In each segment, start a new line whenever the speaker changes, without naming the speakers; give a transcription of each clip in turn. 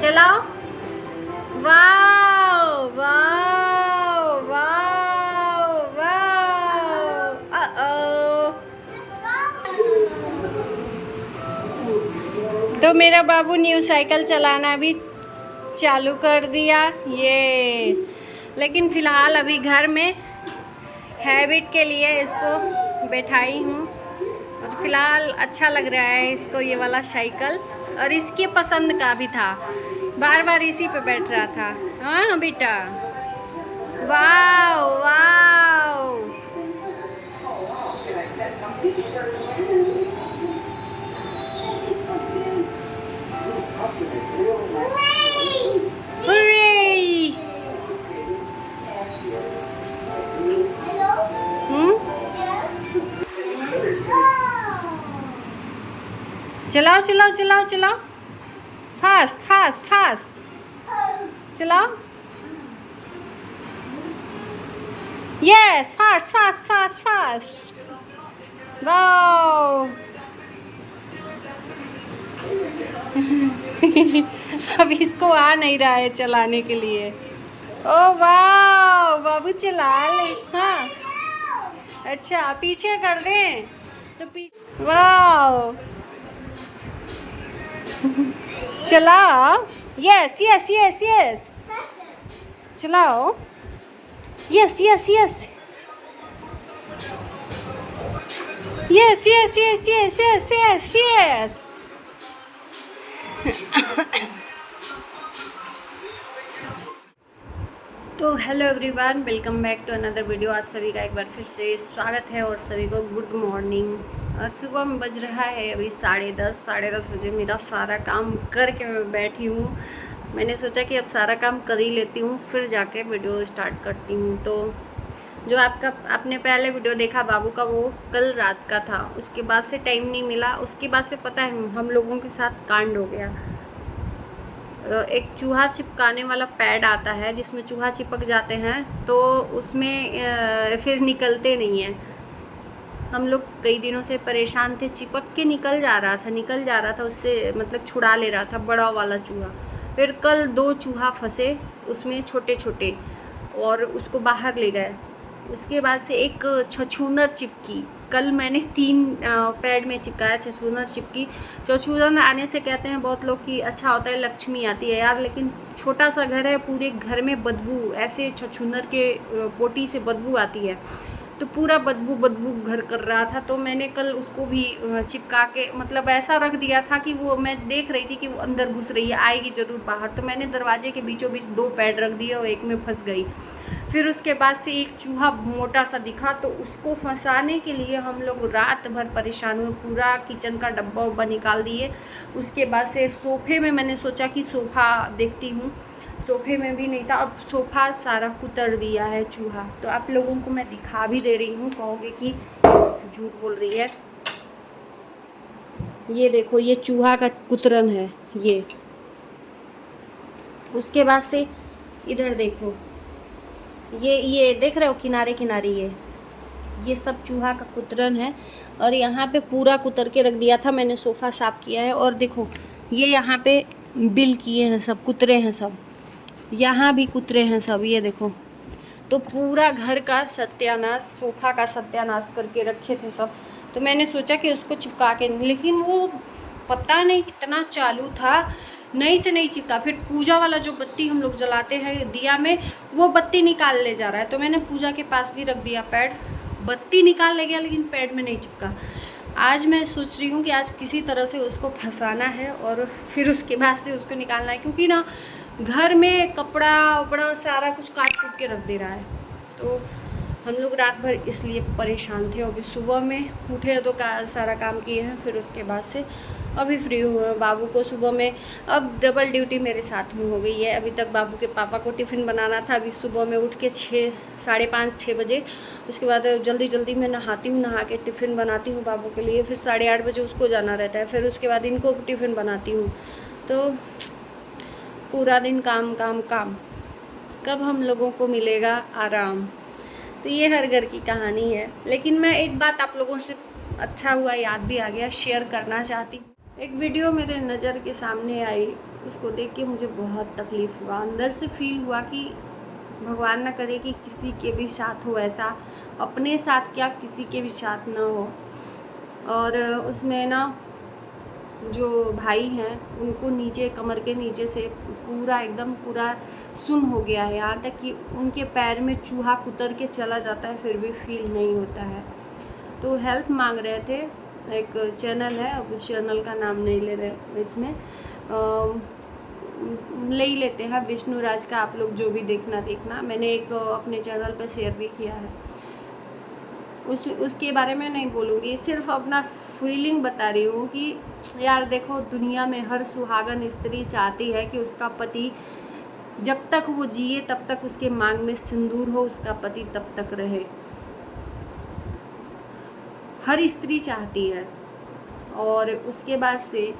चलाओ। Wow wow wow wow. तो मेरा बाबू न्यू साइकिल चलाना भी चालू कर दिया ये, लेकिन फ़िलहाल अभी घर में हैबिट के लिए इसको बैठाई हूँ और फ़िलहाल अच्छा लग रहा है इसको ये वाला साइकिल, और इसके पसंद का भी था, बार बार इसी पे बैठ रहा था। हाँ बेटा, वाओ वाओ। चलाओ चलाओ चलाओ चलाओ, फास्ट फास्ट फास्ट चलाओ। Yes, fast fast fast fast. Wow. अब इसको आ नहीं रहा है चलाने के लिए। ओ वाह, बाबू चला ले। हाँ अच्छा, पीछे कर दें तो वाह चलाओ। यस यस यस यस, चलाओ। Yes yes yes yes yes yes yes yes yes yes. तो hello everyone, welcome back to another video. आप सभी का एक बार फिर से स्वागत है और सभी को गुड मॉर्निंग। और सुबह में बज रहा है अभी 10:30 बजे। मेरा सारा काम करके मैं बैठी हूँ। मैंने सोचा कि अब सारा काम कर ही लेती हूँ, फिर जाके वीडियो स्टार्ट करती हूँ। तो जो आपने पहले वीडियो देखा बाबू का, वो कल रात का था। उसके बाद से टाइम नहीं मिला। उसके बाद से पता है हम लोगों के साथ कांड हो गया। एक चूहा चिपकाने वाला पैड आता है जिसमें चूहा चिपक जाते हैं, तो उसमें फिर निकलते नहीं हैं। हम लोग कई दिनों से परेशान थे, चिपक के निकल जा रहा था उससे, मतलब छुड़ा ले रहा था बड़ा वाला चूहा। फिर कल 2 चूहा फंसे उसमें छोटे छोटे, और उसको बाहर ले गए। उसके बाद से एक छछूंदर चिपकी। कल मैंने 3 पैड में चिपकाया, छछूंदर चिपकी। छछूंदर आने से कहते हैं बहुत लोग कि अच्छा होता है, लक्ष्मी आती है यार, लेकिन छोटा सा घर है, पूरे घर में बदबू, ऐसे छछूंदर के पोटी से बदबू आती है, तो पूरा बदबू घर कर रहा था। तो मैंने कल उसको भी चिपका के, मतलब ऐसा रख दिया था कि वो, मैं देख रही थी कि वो अंदर घुस रही है, आएगी ज़रूर बाहर, तो मैंने दरवाजे के बीचों बीच 2 पैड रख दिए और एक में फंस गई। फिर उसके बाद से एक चूहा मोटा सा दिखा, तो उसको फंसाने के लिए हम लोग रात भर परेशान हुए, पूरा किचन का डब्बा उब्बा निकाल दिए। उसके बाद से सोफ़े में मैंने सोचा कि सोफ़ा देखती हूँ, सोफ़े में भी नहीं था। अब सोफ़ा सारा कुतर दिया है चूहा। तो आप लोगों को मैं दिखा भी दे रही हूँ, कहोगे कि झूठ बोल रही है। ये देखो, ये चूहा का कुतरन है ये। उसके बाद से इधर देखो, ये देख रहे हो किनारे किनारे, ये सब चूहा का कुतरन है। और यहाँ पे पूरा कुतर के रख दिया था मैंने, सोफ़ा साफ़ किया है। और देखो ये यहाँ पे बिल किए हैं सब, कुतरे हैं सब, यहाँ भी कुतरे हैं सब, ये देखो। तो पूरा घर का सत्यानाश, सोफ़ा का सत्यानाश करके रखे थे सब। तो मैंने सोचा कि उसको चिपका के, लेकिन वो पता नहीं कितना चालू था, नहीं से नहीं चिपका। फिर पूजा वाला जो बत्ती हम लोग जलाते हैं दिया में, वो बत्ती निकाल ले जा रहा है। तो मैंने पूजा के पास भी रख दिया पैड, बत्ती निकाल ले गया लेकिन पैड में नहीं चिपका। आज मैं सोच रही हूँ कि आज किसी तरह से उसको फंसाना है और फिर उसके बाद से उसको निकालना है, क्योंकि ना घर में कपड़ा वपड़ा सारा कुछ काट कूट के रख दे रहा है। तो हम लोग रात भर इसलिए परेशान थे। अभी सुबह में उठे तो सारा काम किए हैं, फिर उसके बाद से अभी फ्री हुए। बाबू को सुबह में, अब डबल ड्यूटी मेरे साथ में हो गई है। अभी तक बाबू के पापा को टिफ़िन बनाना था, अभी सुबह में उठ के 5:30-6 बजे। उसके बाद जल्दी जल्दी मैं नहाती हूँ, नहा के टिफ़िन बनाती हूँ बाबू के लिए। फिर 8:30 बजे उसको जाना रहता है, फिर उसके बाद इनको टिफ़िन बनाती हूँ। तो पूरा दिन काम काम काम, कब हम लोगों को मिलेगा आराम। तो ये हर घर की कहानी है। लेकिन मैं एक बात आप लोगों से, अच्छा हुआ याद भी आ गया, शेयर करना चाहती हूँ। एक वीडियो मेरे नज़र के सामने आई, इसको देख के मुझे बहुत तकलीफ़ हुआ, अंदर से फील हुआ कि भगवान ना करे कि किसी के भी साथ हो ऐसा, अपने साथ क्या किसी के भी साथ ना हो। और उसमें ना जो भाई हैं उनको नीचे कमर के नीचे से पूरा एकदम पूरा सुन हो गया है, यहाँ तक कि उनके पैर में चूहा कुतर के चला जाता है फिर भी फील नहीं होता है। तो हेल्प मांग रहे थे, एक चैनल है, अब उस चैनल का नाम नहीं ले रहे इसमें, ले ही लेते हैं, विष्णु राज का, आप लोग जो भी देखना। मैंने एक अपने चैनल पर शेयर भी किया है, उसके बारे में नहीं बोलूँगी, सिर्फ अपना फीलिंग बता रही हूँ कि यार देखो, दुनिया में हर सुहागन स्त्री चाहती है कि उसका पति जब तक वो जिए तब तक उसके मांग में सिंदूर हो, उसका पति तब तक रहे, हर स्त्री चाहती है। और उसके बाद से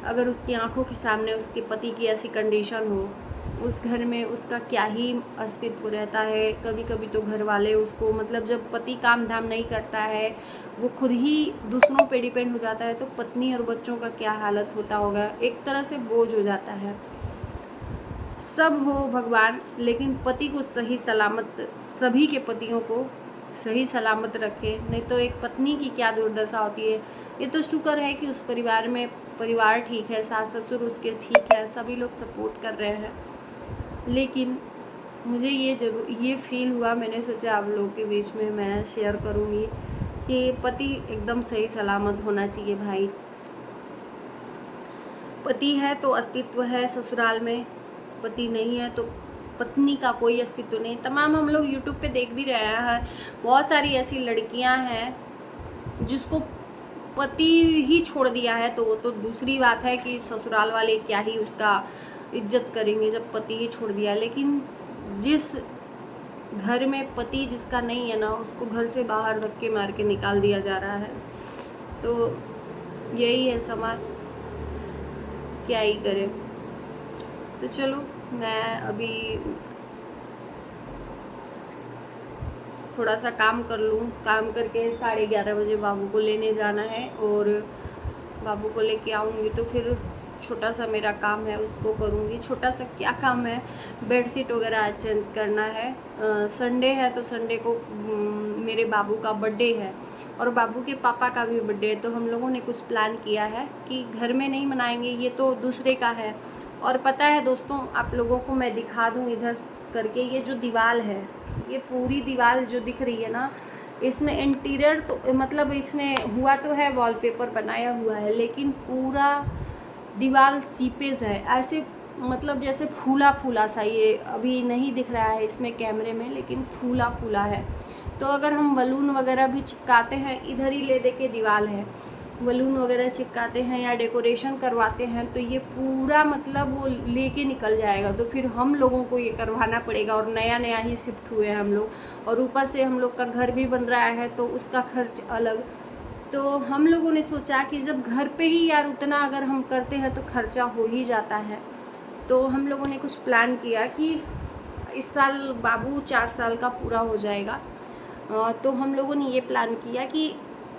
अगर उसकी आंखों के सामने उसके पति की ऐसी कंडीशन हो, उस घर में उसका क्या ही अस्तित्व रहता है। कभी कभी तो घर वाले उसको, मतलब जब पति काम धाम नहीं करता है, वो खुद ही दूसरों पे डिपेंड हो जाता है, तो पत्नी और बच्चों का क्या हालत होता होगा, एक तरह से बोझ हो जाता है। सब हो भगवान, लेकिन पति को सही सलामत, सभी के पतियों को सही सलामत रखे, नहीं तो एक पत्नी की क्या दुर्दशा होती है। ये तो शुक्र है कि उस परिवार में परिवार ठीक है, सास ससुर उसके ठीक है, सभी लोग सपोर्ट कर रहे हैं। लेकिन मुझे ये फील हुआ, मैंने सोचा आप लोगों के बीच में मैं शेयर करूँगी कि पति एकदम सही सलामत होना चाहिए भाई। पति है तो अस्तित्व है ससुराल में, पति नहीं है तो पत्नी का कोई अस्तित्व नहीं। तमाम हम लोग यूट्यूब पे देख भी रहे हैं, बहुत सारी ऐसी लड़कियां हैं जिसको पति ही छोड़ दिया है, तो वो तो दूसरी बात है कि ससुराल वाले क्या ही उसका इज्जत करेंगे जब पति ही छोड़ दिया। लेकिन जिस घर में पति जिसका नहीं है ना, उसको घर से बाहर धक्के मार के निकाल दिया जा रहा है। तो यही है समाज, क्या ही करे। तो चलो मैं अभी थोड़ा सा काम कर लूँ, काम करके 11:30 बजे बाबू को लेने जाना है, और बाबू को लेके आऊँगी तो फिर छोटा सा मेरा काम है उसको करूँगी। छोटा सा क्या काम है, बेडशीट वगैरह चेंज करना है। संडे है तो संडे को मेरे बाबू का बर्थडे है और बाबू के पापा का भी बर्थडे है, तो हम लोगों ने कुछ प्लान किया है कि घर में नहीं मनाएंगे, ये तो दूसरे का है। और पता है दोस्तों, आप लोगों को मैं दिखा दूँ इधर करके, ये जो दीवार है, ये पूरी दीवार जो दिख रही है ना, इसमें इंटीरियर तो मतलब इसमें हुआ तो है, वॉलपेपर बनाया हुआ है, लेकिन पूरा दीवार सीपेज है, ऐसे मतलब जैसे फूला फूला सा, ये अभी नहीं दिख रहा है इसमें कैमरे में, लेकिन फूला फूला है। तो अगर हम बलून वगैरह भी चिपकाते हैं, इधर ही ले दे के दीवार है, बलून वगैरह चिपकाते हैं या डेकोरेशन करवाते हैं, तो ये पूरा मतलब वो लेके निकल जाएगा। तो फिर हम लोगों को ये करवाना पड़ेगा, और नया नया ही शिफ्ट हुए हैं हम लोग, और ऊपर से हम लोग का घर भी बन रहा है तो उसका खर्च अलग। तो हम लोगों ने सोचा कि जब घर पे ही यार उतना अगर हम करते हैं तो खर्चा हो ही जाता है। तो हम लोगों ने कुछ प्लान किया कि इस साल बाबू 4 साल का पूरा हो जाएगा, तो हम लोगों ने ये प्लान किया कि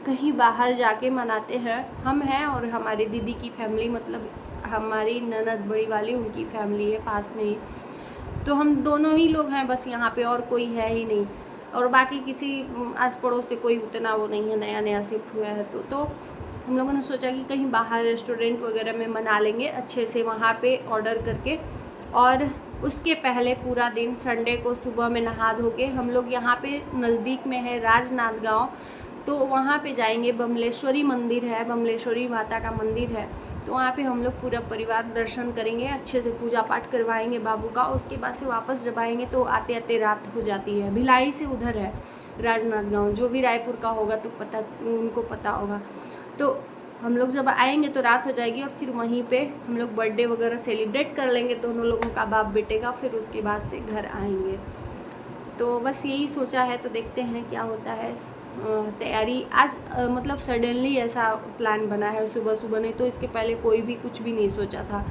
कहीं बाहर जाके मनाते हैं। हम हैं और हमारी दीदी की फैमिली, मतलब हमारी ननद बड़ी वाली, उनकी फैमिली है पास में ही, तो हम दोनों ही लोग हैं बस यहाँ पे, और कोई है ही नहीं, और बाकी किसी आस पड़ोस से कोई उतना वो नहीं है, नया नया शिफ्ट हुआ है। तो हम लोगों ने सोचा कि कहीं बाहर रेस्टोरेंट वगैरह में मना लेंगे अच्छे से, वहाँ पे ऑर्डर करके। और उसके पहले पूरा दिन संडे को सुबह में नहा धो के हम लोग यहाँ पे नज़दीक में है राजनांदगांव, तो वहाँ पे जाएंगे। बमलेश्वरी मंदिर है, बमलेश्वरी माता का मंदिर है, तो वहाँ पे हम लोग पूरा परिवार दर्शन करेंगे, अच्छे से पूजा पाठ करवाएंगे बाबू का। उसके बाद से वापस जब आएंगे तो आते आते रात हो जाती है। भिलाई से उधर है राजनांदगांव, जो भी रायपुर का होगा तो उनको पता होगा। तो हम लोग जब आएंगे तो रात हो जाएगी, और फिर वहीं पे हम लोग बर्थडे वगैरह सेलिब्रेट कर लेंगे दोनों लोगों का, बाप बेटे का। फिर उसके बाद से घर आएंगे। तो बस यही सोचा है, तो देखते हैं क्या होता है। तैयारी आज मतलब सडनली ऐसा प्लान बना है सुबह सुबह, नहीं तो इसके पहले कोई भी कुछ भी नहीं सोचा था।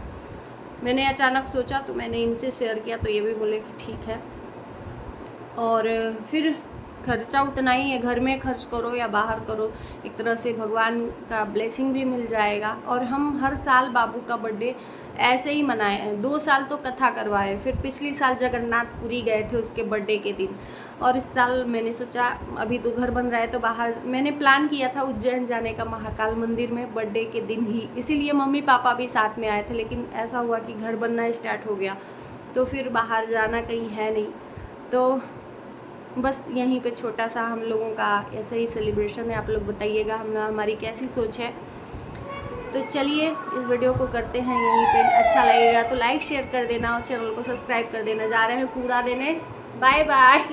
मैंने अचानक सोचा तो मैंने इनसे शेयर किया, तो ये भी बोले कि ठीक है। और फिर खर्चा उतना ही है, घर में खर्च करो या बाहर करो, एक तरह से भगवान का ब्लेसिंग भी मिल जाएगा। और हम हर साल बाबू का बर्थडे ऐसे ही मनाए हैं, 2 साल तो कथा करवाए, फिर पिछली साल जगन्नाथपुरी गए थे उसके बर्थडे के दिन। और इस साल मैंने सोचा अभी तो घर बन रहा है तो बाहर, मैंने प्लान किया था उज्जैन जाने का महाकाल मंदिर में बर्थडे के दिन ही, इसीलिए मम्मी पापा भी साथ में आए थे। लेकिन ऐसा हुआ कि घर बनना स्टार्ट हो गया तो फिर बाहर जाना कहीं है नहीं, तो बस यहीं पे छोटा सा हम लोगों का ऐसे ही सेलिब्रेशन है। आप लोग बताइएगा हमारी कैसी सोच है। तो चलिए इस वीडियो को करते हैं यहीं पे, अच्छा लगेगा तो लाइक शेयर कर देना और चैनल को सब्सक्राइब कर देना। जा रहे हैं पूरा देने, बाय बाय।